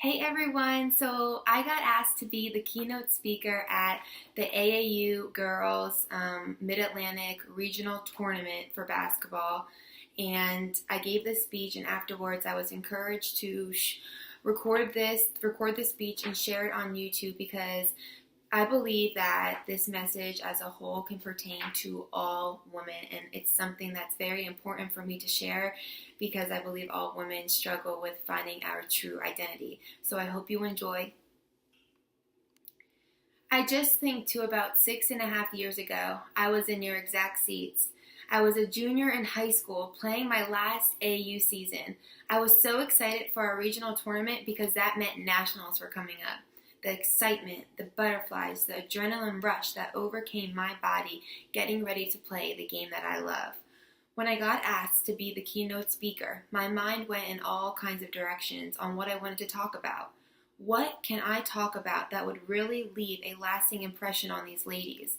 Hey everyone, so I got asked to be the keynote speaker at the AAU Girls Mid-Atlantic Regional Tournament for basketball, and I gave this speech, and afterwards I was encouraged to record the speech and share it on YouTube because I believe that this message as a whole can pertain to all women, and it's something that's very important for me to share because I believe all women struggle with finding our true identity. So I hope you enjoy. I just think to about 6.5 years ago, I was in your exact seats. I was a junior in high school playing my last AU season. I was so excited for our regional tournament because that meant nationals were coming up. The excitement, the butterflies, the adrenaline rush that overcame my body getting ready to play the game that I love. When I got asked to be the keynote speaker, my mind went in all kinds of directions on what I wanted to talk about. What can I talk about that would really leave a lasting impression on these ladies?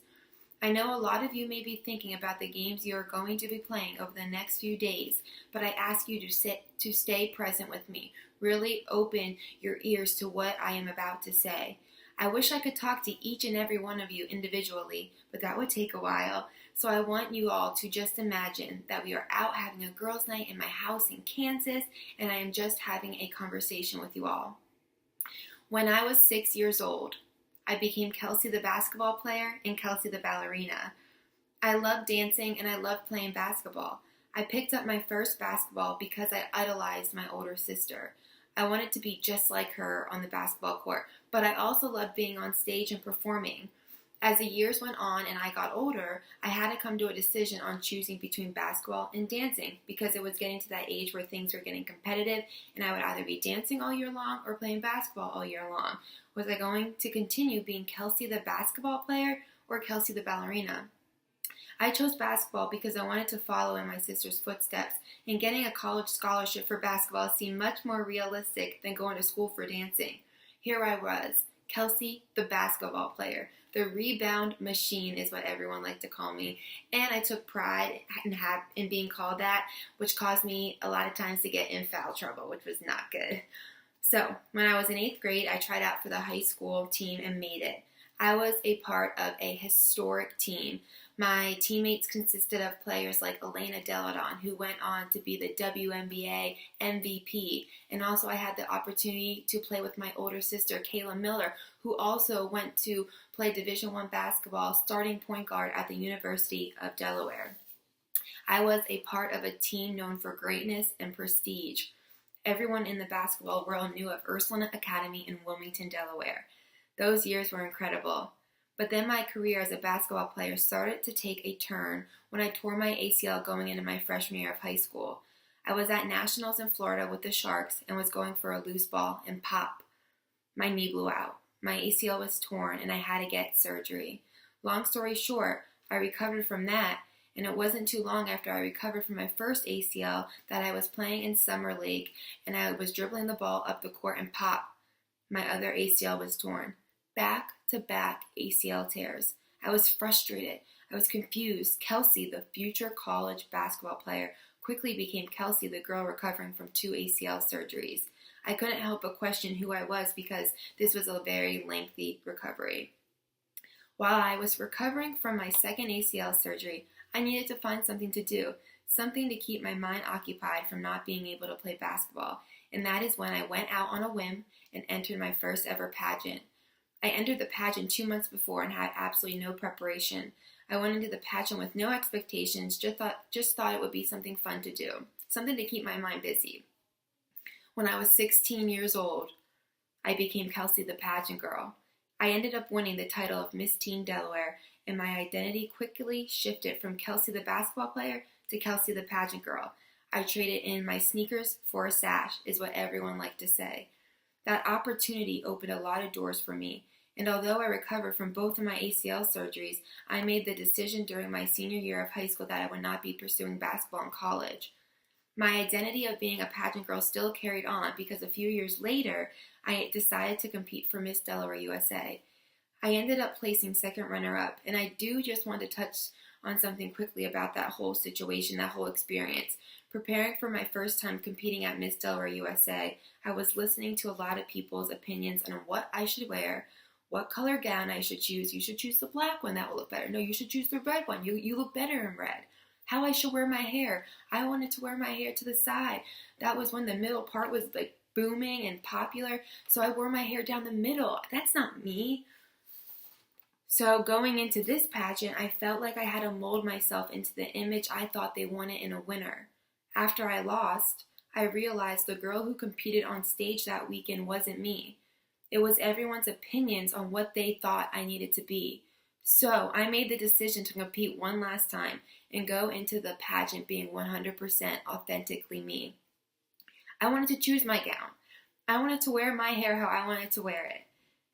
I know a lot of you may be thinking about the games you are going to be playing over the next few days, but I ask you to stay present with me. Really open your ears to what I am about to say. I wish I could talk to each and every one of you individually, but that would take a while. So I want you all to just imagine that we are out having a girls' night in my house in Kansas, and I am just having a conversation with you all. When I was 6 years old, I became Kelsey the basketball player and Kelsey the ballerina. I loved dancing and I loved playing basketball. I picked up my first basketball because I idolized my older sister. I wanted to be just like her on the basketball court, but I also loved being on stage and performing. As the years went on and I got older, I had to come to a decision on choosing between basketball and dancing because it was getting to that age where things were getting competitive and I would either be dancing all year long or playing basketball all year long. Was I going to continue being Kelsey the basketball player or Kelsey the ballerina? I chose basketball because I wanted to follow in my sister's footsteps, and getting a college scholarship for basketball seemed much more realistic than going to school for dancing. Here I was, Kelsey the basketball player. The rebound machine is what everyone liked to call me, and I took pride in being called that, which caused me a lot of times to get in foul trouble, which was not good. So, when I was in 8th grade, I tried out for the high school team and made it. I was a part of a historic team. My teammates consisted of players like Elena Deladon, who went on to be the WNBA MVP. And also I had the opportunity to play with my older sister, Kayla Miller, who also went to play Division I basketball, starting point guard at the University of Delaware. I was a part of a team known for greatness and prestige. Everyone in the basketball world knew of Ursuline Academy in Wilmington, Delaware. Those years were incredible. But then my career as a basketball player started to take a turn when I tore my ACL going into my freshman year of high school. I was at Nationals in Florida with the Sharks and was going for a loose ball and pop. My knee blew out. My ACL was torn and I had to get surgery. Long story short, I recovered from that, and it wasn't too long after I recovered from my first ACL that I was playing in Summer League and I was dribbling the ball up the court and pop. My other ACL was torn. Back-to-back ACL tears. I was frustrated. I was confused. Kelsey, the future college basketball player, quickly became Kelsey, the girl recovering from 2 ACL surgeries. I couldn't help but question who I was because this was a very lengthy recovery. While I was recovering from my second ACL surgery, I needed to find something to do, something to keep my mind occupied from not being able to play basketball, and that is when I went out on a whim and entered my first ever pageant. I entered the pageant 2 months before and had absolutely no preparation. I went into the pageant with no expectations, just thought it would be something fun to do, something to keep my mind busy. When I was 16 years old, I became Kelsey the pageant girl. I ended up winning the title of Miss Teen Delaware, and my identity quickly shifted from Kelsey the basketball player to Kelsey the pageant girl. I traded in my sneakers for a sash, is what everyone liked to say. That opportunity opened a lot of doors for me. And although I recovered from both of my ACL surgeries, I made the decision during my senior year of high school that I would not be pursuing basketball in college. My identity of being a pageant girl still carried on because a few years later, I decided to compete for Miss Delaware USA. I ended up placing second runner-up, and I do just want to touch on something quickly about that whole situation, that whole experience. Preparing for my first time competing at Miss Delaware USA, I was listening to a lot of people's opinions on what I should wear, what color gown I should choose. You should choose the black one, that will look better. No, you should choose the red one. You look better in red. How I should wear my hair. I wanted to wear my hair to the side. That was when the middle part was like booming and popular, so I wore my hair down the middle. That's not me. So going into this pageant, I felt like I had to mold myself into the image I thought they wanted in a winner. After I lost, I realized the girl who competed on stage that weekend wasn't me. It was everyone's opinions on what they thought I needed to be. So I made the decision to compete one last time and go into the pageant being 100% authentically me. I wanted to choose my gown. I wanted to wear my hair how I wanted to wear it.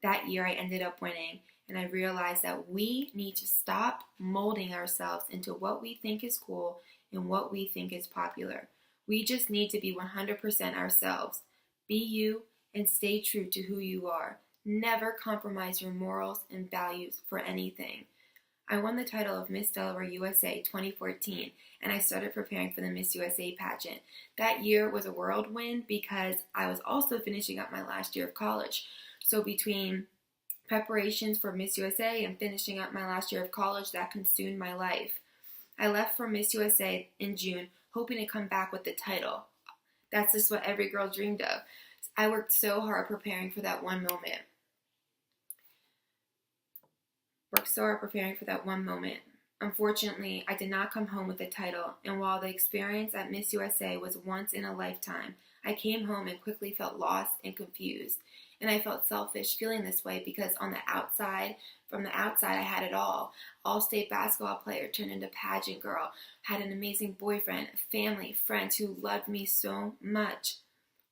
That year I ended up winning, and I realized that we need to stop molding ourselves into what we think is cool and what we think is popular. We just need to be 100% ourselves. Be you and stay true to who you are. Never compromise your morals and values for anything. I won the title of Miss Delaware USA 2014, and I started preparing for the Miss USA pageant. That year was a whirlwind because I was also finishing up my last year of college. So between preparations for Miss USA and finishing up my last year of college, that consumed my life. I left for Miss USA in June, hoping to come back with the title. That's just what every girl dreamed of. I worked so hard preparing for that one moment. Unfortunately, I did not come home with the title, and while the experience at Miss USA was once in a lifetime, I came home and quickly felt lost and confused. And I felt selfish feeling this way because from the outside, I had it all. All-state basketball player turned into pageant girl, had an amazing boyfriend, family, friends who loved me so much.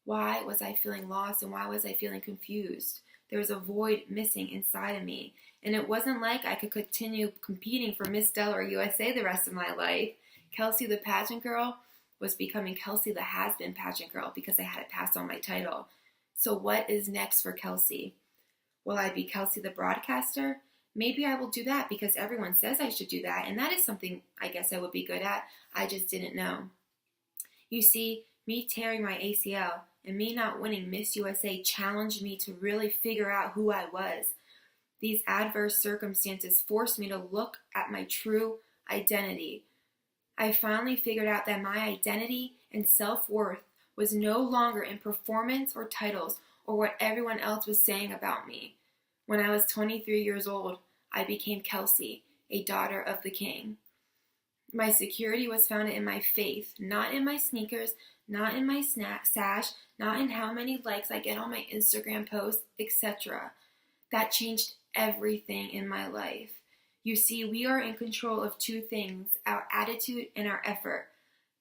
Why was I feeling lost and why was I feeling confused? There was a void missing inside of me. And it wasn't like I could continue competing for Miss Delaware USA the rest of my life. Kelsey the pageant girl was becoming Kelsey the has-been pageant girl because I had to pass on my title. So what is next for Kelsey? Will I be Kelsey the broadcaster? Maybe I will do that because everyone says I should do that, and that is something I guess I would be good at. I just didn't know. You see, me tearing my ACL and me not winning Miss USA challenged me to really figure out who I was. These adverse circumstances forced me to look at my true identity. I finally figured out that my identity and self-worth was no longer in performance or titles or what everyone else was saying about me. When I was 23 years old, I became Kelsey, a daughter of the King. My security was founded in my faith, not in my sneakers, not in my sash, not in how many likes I get on my Instagram posts, etc. That changed everything in my life. You see, we are in control of two things, our attitude and our effort.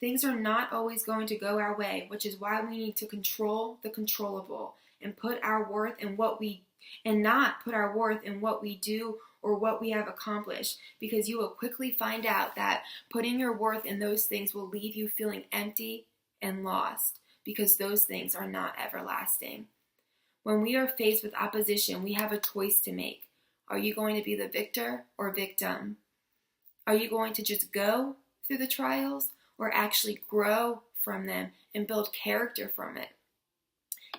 Things are not always going to go our way, which is why we need to control the controllable and put our worth in what we not put our worth in what we do or what we have accomplished, because you will quickly find out that putting your worth in those things will leave you feeling empty and lost, because those things are not everlasting. When we are faced with opposition, we have a choice to make. Are you going to be the victor or victim? Are you going to just go through the trials or actually grow from them and build character from it?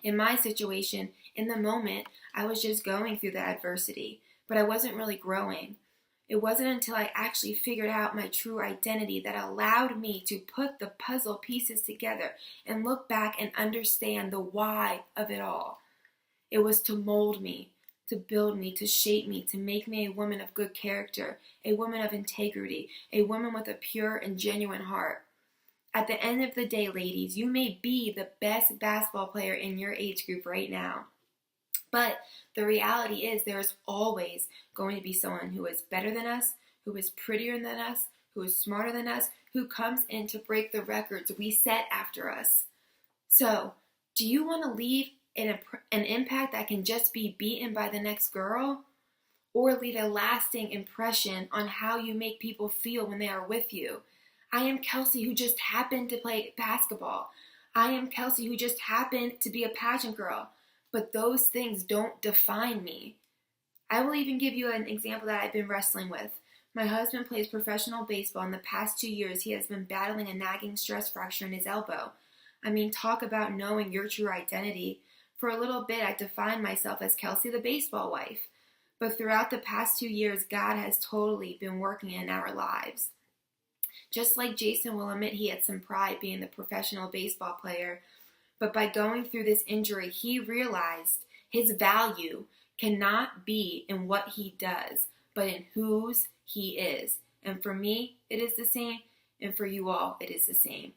In my situation, in the moment, I was just going through the adversity, but I wasn't really growing. It wasn't until I actually figured out my true identity that allowed me to put the puzzle pieces together and look back and understand the why of it all. It was to mold me, to build me, to shape me, to make me a woman of good character, a woman of integrity, a woman with a pure and genuine heart. At the end of the day, ladies, you may be the best basketball player in your age group right now. But the reality is there is always going to be someone who is better than us, who is prettier than us, who is smarter than us, who comes in to break the records we set after us. So, do you want to leave an impact that can just be beaten by the next girl? Or leave a lasting impression on how you make people feel when they are with you? I am Kelsey who just happened to play basketball. I am Kelsey who just happened to be a pageant girl. But those things don't define me. I will even give you an example that I've been wrestling with. My husband plays professional baseball. In the past 2 years, he has been battling a nagging stress fracture in his elbow. I mean, talk about knowing your true identity. For a little bit, I defined myself as Kelsey the baseball wife. But throughout the past 2 years, God has totally been working in our lives. Just like Jason will admit he had some pride being the professional baseball player, but by going through this injury, he realized his value cannot be in what he does, but in whose he is. And for me, it is the same, and for you all, it is the same.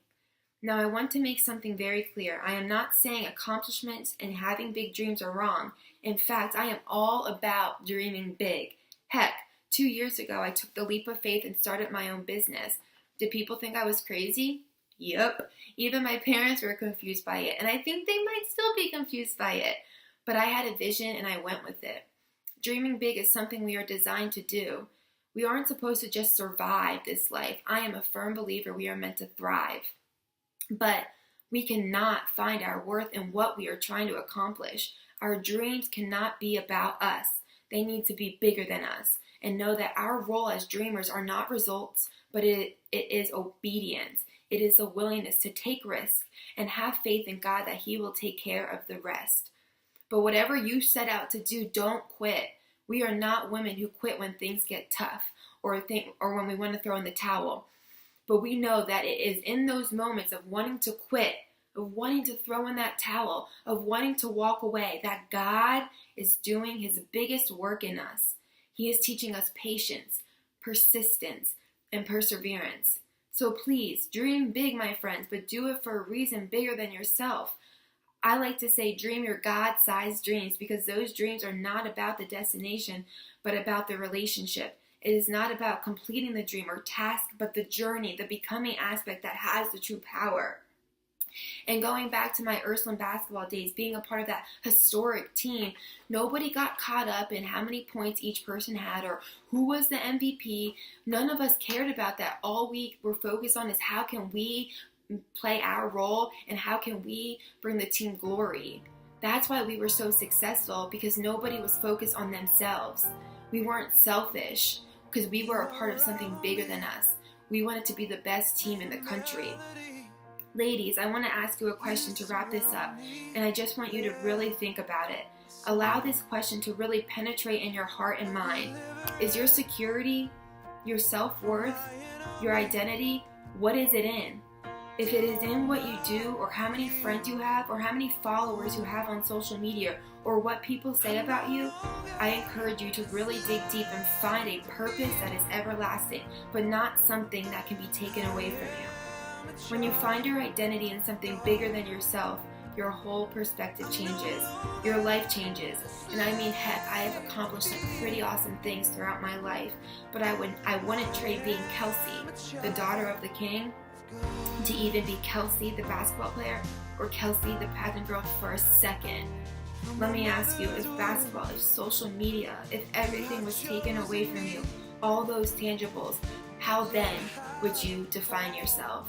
Now, I want to make something very clear. I am not saying accomplishments and having big dreams are wrong. In fact, I am all about dreaming big. Heck, 2 years ago, I took the leap of faith and started my own business. Did people think I was crazy? Yep. Even my parents were confused by it, and I think they might still be confused by it. But I had a vision, and I went with it. Dreaming big is something we are designed to do. We aren't supposed to just survive this life. I am a firm believer we are meant to thrive. But we cannot find our worth in what we are trying to accomplish. Our dreams cannot be about us. They need to be bigger than us. And know that our role as dreamers are not results, but it is obedience. It is a willingness to take risks and have faith in God that He will take care of the rest. But whatever you set out to do, don't quit. We are not women who quit when things get tough or when we want to throw in the towel. But we know that it is in those moments of wanting to quit, of wanting to throw in that towel, of wanting to walk away, that God is doing His biggest work in us. He is teaching us patience, persistence, and perseverance. So please, dream big, my friends, but do it for a reason bigger than yourself. I like to say dream your God-sized dreams, because those dreams are not about the destination, but about the relationship. It is not about completing the dream or task, but the journey, the becoming aspect that has the true power. And going back to my Ursuline basketball days, being a part of that historic team, nobody got caught up in how many points each person had or who was the MVP. None of us cared about that. All we were focused on is how can we play our role and how can we bring the team glory. That's why we were so successful, because nobody was focused on themselves. We weren't selfish because we were a part of something bigger than us. We wanted to be the best team in the country. Ladies, I want to ask you a question to wrap this up, and I just want you to really think about it. Allow this question to really penetrate in your heart and mind. Is your security, your self-worth, your identity, what is it in? If it is in what you do, or how many friends you have, or how many followers you have on social media, or what people say about you, I encourage you to really dig deep and find a purpose that is everlasting, but not something that can be taken away from you. When you find your identity in something bigger than yourself, your whole perspective changes. Your life changes. And I mean, heck, I have accomplished some pretty awesome things throughout my life, but I wouldn't trade being Kelsey, the daughter of the king, to even be Kelsey, the basketball player, or Kelsey, the pageant girl, for a second. Let me ask you, if basketball, if social media, if everything was taken away from you, all those tangibles, how then would you define yourself?